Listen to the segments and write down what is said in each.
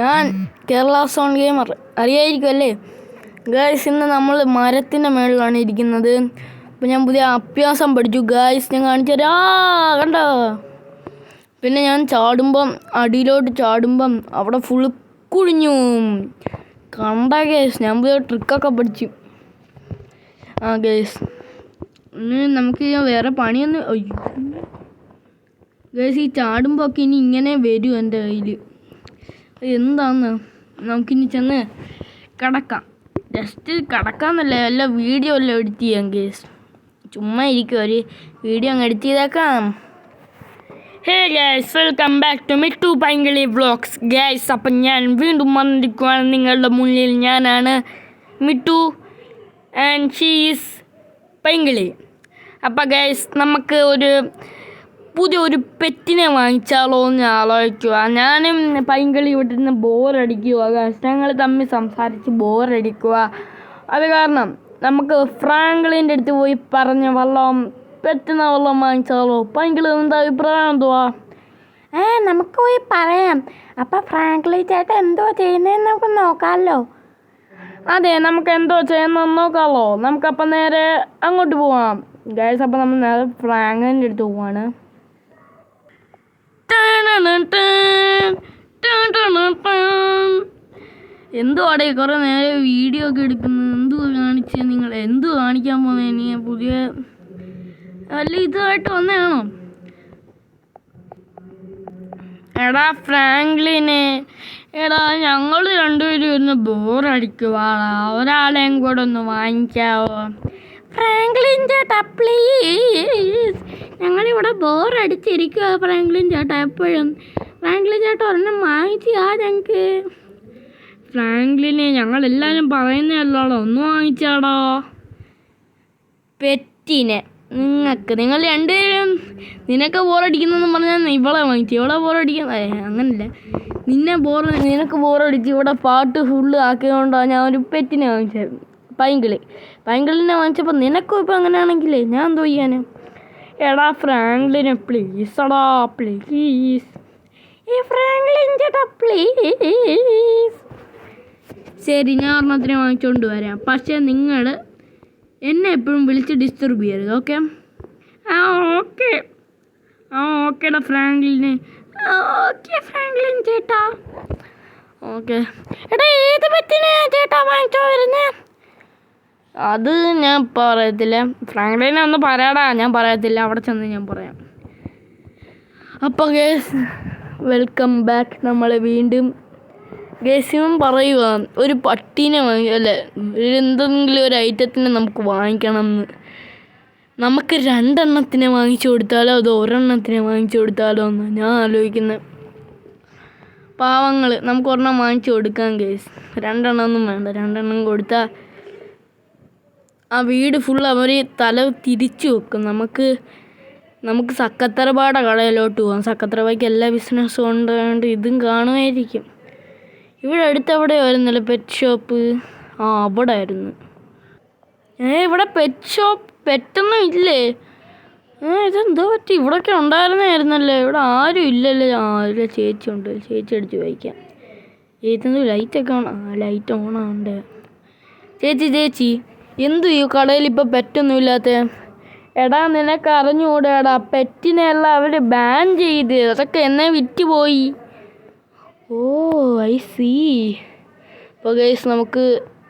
ഞാൻ Kerala zone gamer അറിയായിരിക്കും അല്ലേ ഗായ്സ്. ഇന്ന് നമ്മൾ മരത്തിൻ്റെ മുകളിലാണ് ഇരിക്കുന്നത്. അപ്പോൾ ഞാൻ പുതിയ അഭ്യാസം പഠിച്ചു ഗായ്സ്, ഞാൻ കാണിച്ചു തരാം. കണ്ടോ? പിന്നെ ഞാൻ ചാടുമ്പം അടിയിലോട്ട് ചാടുമ്പം അവിടെ ഫുള്ള് കുഴിഞ്ഞു. കണ്ട ഗായ്സ്, ഞാൻ പുതിയ ട്രിക്കൊക്കെ പഠിച്ചു. ഗായ്സ് നമുക്ക് വേറെ പണിയൊന്നും. അയ്യോ ഗായ്സ്, ഈ ചാടുമ്പോൾ ഒക്കെ ഇനി ഇങ്ങനെ വരും എൻ്റെ കയ്യിൽ. എന്താന്ന് നമുക്കിനി ചെന്ന് കിടക്കാം. ജസ്റ്റ് കിടക്കാമെന്നല്ല, വല്ല വീഡിയോ എല്ലാം എഡിറ്റ് ചെയ്യാം ഗേസ്. ചുമ്മാ ഇരിക്കും, ഒരു വീഡിയോ അങ്ങ് എഡിറ്റ് ചെയ്തേക്കാം. Hey guys, welcome back to Mittu Painkili vlogs guys. അപ്പം ഞാൻ വീണ്ടും വന്നിരിക്കുകയാണ് നിങ്ങളുടെ മുന്നിൽ. ഞാനാണ് മിട്ടു ആൻഡ് ഷീസ് പൈങ്കിളി. അപ്പം ഗൈസ്, നമുക്ക് പുതിയൊരു പെറ്റിനെ വാങ്ങിച്ചാലോ എന്ന് ആലോചിക്കുക. ഞാനും പൈങ്കിളി ഇവിടെ നിന്ന് ബോറടിക്കുക ഗൈസ്. ഞങ്ങൾ തമ്മിൽ സംസാരിച്ച് ബോറടിക്കുക. അത് കാരണം നമുക്ക് ഫ്രാങ്ക്ലിൻ്റെ അടുത്ത് പോയി പറഞ്ഞ് പെറ്റുന്ന വെള്ളം വാങ്ങിച്ചാലോ? പൈങ്കിളി എന്താ അഭിപ്രായം എന്തുവാ? നമുക്ക് പോയി പറയാം. അപ്പം ഫ്രാങ്ക്ലിൻ ചേട്ടൻ എന്തോ ചെയ്യുന്നതെന്ന് നമുക്ക് നോക്കാമല്ലോ. അതെ, നമുക്ക് എന്തോ ചെയ്യുന്നതെന്ന് നോക്കാമല്ലോ. നമുക്കപ്പം നേരെ അങ്ങോട്ട് പോവാം ഗൈസ്. അപ്പം നമ്മൾ നേരെ ഫ്രാങ്ക്ലിൻ്റെ അടുത്ത് പോവാണ്. എന്തുവാടേ കുറേ നേരം വീഡിയോ ഒക്കെ എടുക്കുന്നത്? എന്തുവാ കാണിച്ച് നിങ്ങൾ? എന്തു കാണിക്കാൻ പോകുന്നത്? ഇനി പുതിയ അല്ല ഇതുമായിട്ട് വന്നതാണോ? എടാ ഫ്രാങ്ക്ലിനെ, എടാ ഞങ്ങൾ രണ്ടുപേരും ഒന്ന് ബോറടിക്കുവാടാ, ഒരാളെയും കൂടെ ഒന്ന് വാങ്ങിക്കാവോ? ഫ്രാങ്ക്ലിൻ ചേട്ടാ പ്ലീസ്, ഞങ്ങളിവിടെ ബോറടിച്ചിരിക്കുക. ഫ്രാങ്ക്ലിൻ ചേട്ടാ എപ്പോഴും. ഫ്രാങ്ക്ലിൻ ചേട്ടാ ഒരെണ്ണം വാങ്ങിച്ചാ ഞങ്ങൾക്ക്. ഫ്രാങ്ക്ലിനെ ഞങ്ങളെല്ലാവരും പറയുന്നതല്ലോടോ, ഒന്ന് വാങ്ങിച്ചാടോ പെറ്റിനെ. നിങ്ങൾ രണ്ടുപേരും നിനക്ക് ബോറടിക്കുന്നെന്ന് പറഞ്ഞാൽ ഇവളെ വാങ്ങിച്ചു. ഇവളെ ബോറടിക്കുന്ന അങ്ങനല്ല, നിനക്ക് ബോറടിച്ച് ഇവിടെ പാട്ട് ഫുള്ള് ആക്കിയതുകൊണ്ടാണ് ഞാൻ ഒരു പെറ്റിനെ വാങ്ങിച്ചത്. പൈങ്കിളിനെ വാങ്ങിച്ചപ്പോൾ നിനക്കും ഇപ്പം അങ്ങനെയാണെങ്കിലേ ഞാൻ എന്തോ ചെയ്യാൻ? എടാ ഫ്രാങ്ക്ലിനെ പ്ലീസ് എടാ പ്ലീസ്. ഈ ഫ്രാങ്ക്ലിൻ ചേട്ടാ പ്ലീസ്. ശരി, ഞാൻ ഒരെണ്ണത്തിന് വാങ്ങിച്ചുകൊണ്ട് വരാം. പക്ഷേ നിങ്ങൾ എന്നെ എപ്പോഴും വിളിച്ച് ഡിസ്റ്റർബ് ചെയ്യരുത്, ഓക്കെ? ഓക്കേടാ ഫ്രാങ്ക്ലിനെ. ഓക്കെ ഫ്രാങ്ക്ലിൻ ചേട്ടാ. ഓക്കെ. എടാ ഏത് പെറ്റിനെ ചേട്ടാ വാങ്ങിച്ചോ വരുന്നേ? അത് ഞാൻ പറയത്തില്ല. ഫ്രാങ്ക്ലിനെ ഒന്ന് പറയാടാ. ഞാൻ പറയത്തില്ല, അവിടെ ചെന്ന് ഞാൻ പറയാം. അപ്പോൾ ഗേസ്, വെൽക്കം ബാക്ക്. നമ്മൾ വീണ്ടും ഗേസിനും പറയുക ഒരു പട്ടീനെ അല്ലേ, എന്തെങ്കിലും ഒരു ഐറ്റത്തിനെ നമുക്ക് വാങ്ങിക്കണം എന്ന്. നമുക്ക് 2 എണ്ണത്തിനെ വാങ്ങിച്ചു കൊടുത്താലോ അതോ ഒരെണ്ണത്തിനെ വാങ്ങിച്ചു കൊടുത്താലോ എന്ന് ഞാൻ ആലോചിക്കുന്നത്. പാവങ്ങൾ, നമുക്ക് ഒരെണ്ണം വാങ്ങിച്ചു കൊടുക്കാം ഗേസ്. 2 എണ്ണമൊന്നും വേണ്ട. 2 എണ്ണം കൊടുത്താൽ ആ വീട് ഫുൾ അവർ തല തിരിച്ചു വെക്കും. നമുക്ക് സക്കത്തറബാടെ കടയിലോട്ട് പോകാം. സക്കത്തറബയ്ക്ക് എല്ലാ ബിസിനസ്സും ഉണ്ട്, ഇതും കാണുമായിരിക്കും. ഇവിടെ അടുത്തവിടെ വരുന്നില്ല പെറ്റ് ഷോപ്പ്. അവിടെ ആയിരുന്നു. ഇവിടെ പെറ്റ് ഷോപ്പ് പെറ്റൊന്നും ഇല്ലേ? ഇതെന്തോ പറ്റി? ഇവിടെയൊക്കെ ഉണ്ടായിരുന്നായിരുന്നല്ലേ. ഇവിടെ ആരും ഇല്ലല്ലേ. ഇല്ല, ചേച്ചി ഉണ്ട്. ചേച്ചി അടിച്ച് വായിക്കാം. ചേച്ചി ലൈറ്റൊക്കെ ഓൺ. ലൈറ്റ് ഓണാണ്ട്. ചേച്ചി എന്തു ഈ കടയിൽ ഇപ്പോൾ പെറ്റൊന്നും ഇല്ലാത്ത? എടാ നിനക്ക് അറിഞ്ഞുകൂടെടാ, പെറ്റിനെല്ലാം അവർ ബാൻ ചെയ്ത്. അതൊക്കെ എന്നെ വിറ്റ് പോയി. I see. അപ്പോൾ ഗൈസ്, നമുക്ക്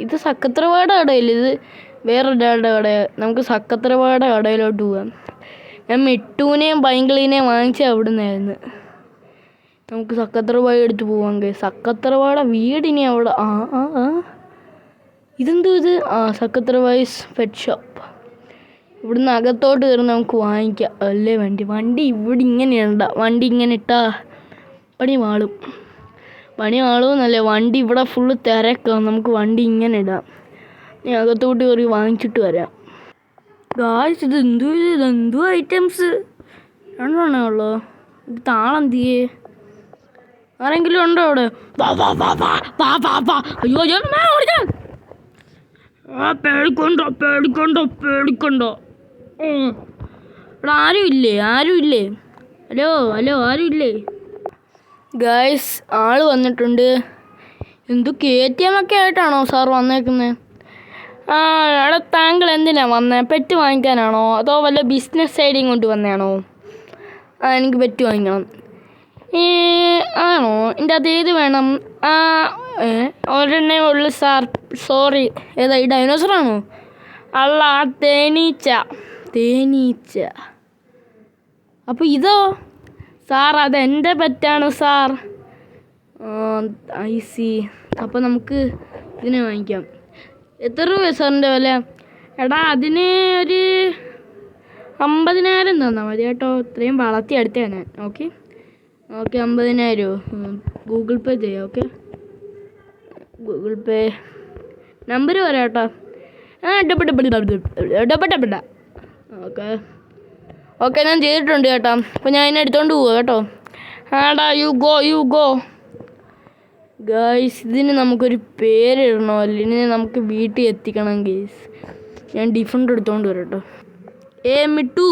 ഇത് സക്കത്തറവാട കടയിൽ, ഇത് വേറൊരാളുടെ കട. നമുക്ക് സക്കത്തറവാട കടയിലോട്ട് പോകാം. ഞാൻ മിട്ടുവിനെയും പൈങ്കിളിനെയും വാങ്ങിച്ച അവിടെ നിന്നായിരുന്നു. നമുക്ക് സക്കത്തറവാട എടുത്ത് പോവാം ഗൈസ്. സക്കത്തറവാട വീടിനെ അവിടെ. ഇതെന്തോ ഇത്? സക്കത്തറവായ്സ് പെറ്റ് ഷോപ്പ്. ഇവിടുന്ന് അകത്തോട്ട് കയറി നമുക്ക് വാങ്ങിക്കാം അല്ലേ വണ്ടി ഇവിടെ ഇങ്ങനെയുണ്ട. വണ്ടി ഇങ്ങനെ ഇട്ടാ പണി മാളുമെന്നല്ലേ. വണ്ടി ഇവിടെ ഫുള്ള് തിരക്കാം. നമുക്ക് വണ്ടി ഇങ്ങനെ ഇടാം. ഞാൻ അകത്തോട്ട് കയറി വാങ്ങിച്ചിട്ട് വരാം ഗായ്സ്. ഇതെന്തോ ഐറ്റംസ്? 2 എണ്ണേ ഉള്ളോ? ഇത് താളെന്തിയേ? ആരെങ്കിലും ഉണ്ടോ അവിടെ? അയ്യോ പേടിക്കണ്ടോ. ഇവിടെ ആരും ഇല്ലേ? ഹലോ ആരും ഇല്ലേ? ഗൈസ് ആള് വന്നിട്ടുണ്ട്. എന്തു KTM ഒക്കെ ആയിട്ടാണോ സാർ വന്നേക്കുന്നത്? ആ എടാ താങ്കൾ എന്തിനാ വന്നേ? പെറ്റ് വാങ്ങിക്കാനാണോ അതോ വല്ല ബിസിനസ് ഐഡിയയും കൊണ്ട് വന്നതാണോ? എനിക്ക് പെറ്റ് വാങ്ങിക്കണം. ആണോ? എൻ്റെ അത് ഏത് വേണം? ഒരെണ്ണേ ഉള്ളു സാർ, സോറി. ഏതാ ഈ ഡൈനോസറാണോ? അല്ല, തേനീച്ച. അപ്പോൾ ഇതോ? സാർ അതെൻ്റെ പെറ്റാണ് സാർ. I C. അപ്പോൾ നമുക്ക് ഇതിനെ വാങ്ങിക്കാം. എത്ര രൂപ സാറിൻ്റെ വില? എടാ അതിന് ഒരു 50,000 തന്നാൽ മതി കേട്ടോ. ഇത്രയും വളർത്തി അടുത്താണ് ഞാൻ. ഓക്കെ 50,000 ഗൂഗിൾ പേ ചെയ്യാം. ഓക്കെ ഗൂഗിൾ പേ നമ്പർ പറയാം കേട്ടോ. ഓക്കെ ഞാൻ ചെയ്തിട്ടുണ്ട് കേട്ടോ. അപ്പോൾ ഞാൻ അതിനെ എടുത്തോണ്ട് പോവാം കേട്ടോ. ആടാ യു ഗോ. ഗൈസ് ഇതിന് നമുക്കൊരു പേരിടണോ? അല്ലെങ്കിൽ നമുക്ക് വീട്ടിൽ എത്തിക്കണം ഗൈസ്. ഞാൻ ഡിഫറൻറ്റ് എടുത്തോണ്ട് വരാം കേട്ടോ. മിട്ടു,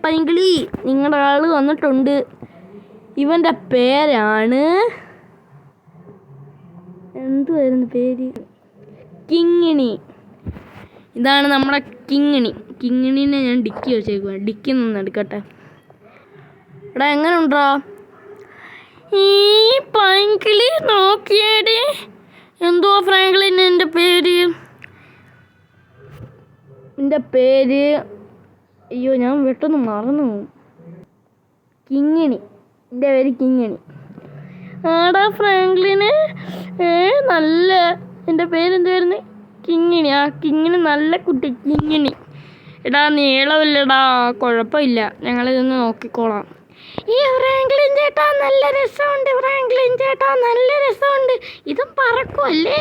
പൈങ്കിളി, നിങ്ങളുടെ ആൾ വന്നിട്ടുണ്ട്. ഇവൻ്റെ പേരാണ് എന്തുവായിരുന്നു പേര്? കിങ്ങിണി. ഇതാണ് നമ്മുടെ കിങ്ങിണീനെ ഞാൻ ഡിക്കി വെച്ചേക്കുക. ഡിക്കി നിന്ന് എടുക്കട്ടെ. എടാ എങ്ങനെ ഉണ്ടോ ഈ പൈങ്കിളി? നോക്കിയേടി, എന്തുവാ ഫ്രാങ്ക്ലിൻ എൻ്റെ പേര്? അയ്യോ ഞാൻ പെട്ടെന്ന് മറന്നു. കിങ്ങിണി. എൻ്റെ പേര് കിങ്ങിണി. ആടാ ഫ്രാങ്ക്ലിന് നല്ല, എൻ്റെ പേരെന്തുവായിരുന്നു? കിങ്ങിണി. കിങ്ങിണി നല്ല കുട്ടി കിങ്ങിണി. എടാ നീളമില്ലടാ, കുഴപ്പമില്ല, ഞങ്ങളിതൊന്ന് നോക്കിക്കോളാം. ഈ ഫ്രാങ്ക്ലിൻ ചേട്ടാ നല്ല രസമുണ്ട്. ഇതും പറക്കുമല്ലേ?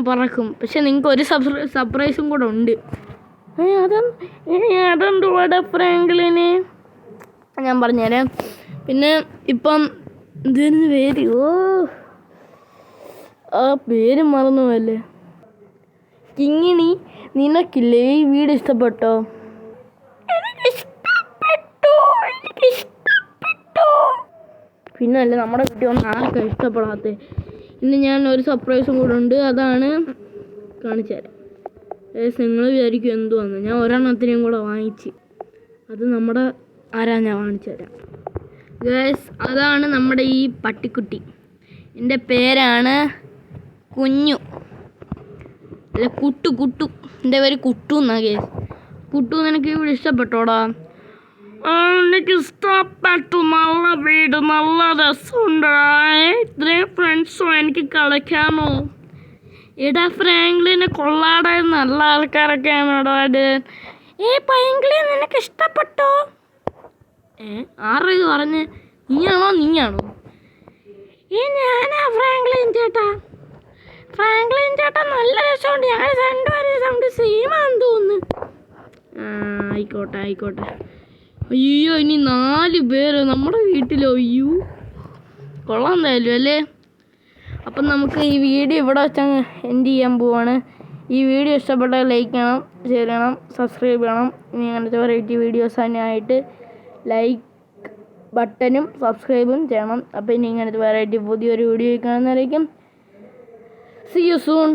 പറക്കും. പക്ഷെ നിങ്ങൾക്ക് ഒരു സർപ്രൈസും കൂടെ ഉണ്ട്. അതെന്തുവാടാ ഫ്രാങ്ക്ലിന്? ഞാൻ പറഞ്ഞുതരാം. പിന്നെ ഇപ്പം എന്തായിരുന്നു പേര്? ആ പേര് മറന്നുപോയല്ലേ. കിങ്ങിണി, നിനക്കില്ലേ ഈ വീട് ഇഷ്ടപ്പെട്ടോ? പിന്നല്ലേ നമ്മുടെ വീട്ടിൽ ഒന്നും ആർക്കാണ് ഇഷ്ടപ്പെടാത്തത്. ഇന്ന് ഞാൻ ഒരു സർപ്രൈസും കൂടെ ഉണ്ട്, അതാണ് കാണിച്ചു തരാം. നിങ്ങൾ വിചാരിക്കും എന്തുവാന്ന്. ഞാൻ ഒരെണ്ണത്തിനെയും കൂടെ വാങ്ങിച്ച്, അത് നമ്മുടെ ഞാൻ കാണിച്ചു തരാം. ഗേസ് അതാണ് നമ്മുടെ ഈ പട്ടിക്കുട്ടി. എൻ്റെ പേരാണ് കുഞ്ഞു, അല്ല കുട്ടു. എൻ്റെ പേര് കുട്ടു എന്നാ ഗേസ്. കുട്ടു, നിനക്ക് ഇവിടെ ഇഷ്ടപ്പെട്ടോടാ? എനിക്ക് ഇഷ്ടപ്പെട്ടു. നല്ല വീട്, നല്ല രസമുണ്ട്. ഇത്രയും ഫ്രണ്ട്സും എനിക്ക് കളിക്കാമോ? എടാ ഫ്രാങ്ക്ലിനെ കൊള്ളാടെ, നല്ല ആൾക്കാരൊക്കെയാണ് ഇവിടെ. അത് പൈങ്കിളി നിനക്ക് ഇഷ്ടപ്പെട്ടോ? ആരാ ഇത് പറഞ്ഞ്? നീയാണോ? ഞാനാ ഫ്രാങ്ക്ലിൻ ചേട്ടാ. നല്ല രസമുണ്ട്. ഞങ്ങൾ രണ്ടുപേരും സെയിമാണെന്ന് തോന്നുന്നു. ആയിക്കോട്ടെ. അയ്യോ ഇനി 4 പേര് നമ്മുടെ വീട്ടിലോ? അയ്യോ കൊള്ളാം എന്തായാലും അല്ലേ. അപ്പം നമുക്ക് ഈ വീഡിയോ ഇവിടെ വെച്ചങ്ങ് എൻഡ് ചെയ്യാൻ പോവാണ്. ഈ വീഡിയോ ഇഷ്ടപ്പെട്ടാൽ ലൈക്ക് ചെയ്യണം, ഷെയർ ചെയ്യണം, സബ്സ്ക്രൈബ് ചെയ്യണം. ഇനി അങ്ങനത്തെ വെറൈറ്റി വീഡിയോസ് തന്നെയായിട്ട് ലൈക്ക് ബട്ടനും സബ്സ്ക്രൈബും ചെയ്യണം. അപ്പോൾ ഇനി ഇങ്ങനത്തെ വെറൈറ്റി പുതിയൊരു വീഡിയോ കാണുന്നതായിരിക്കും. See you soon.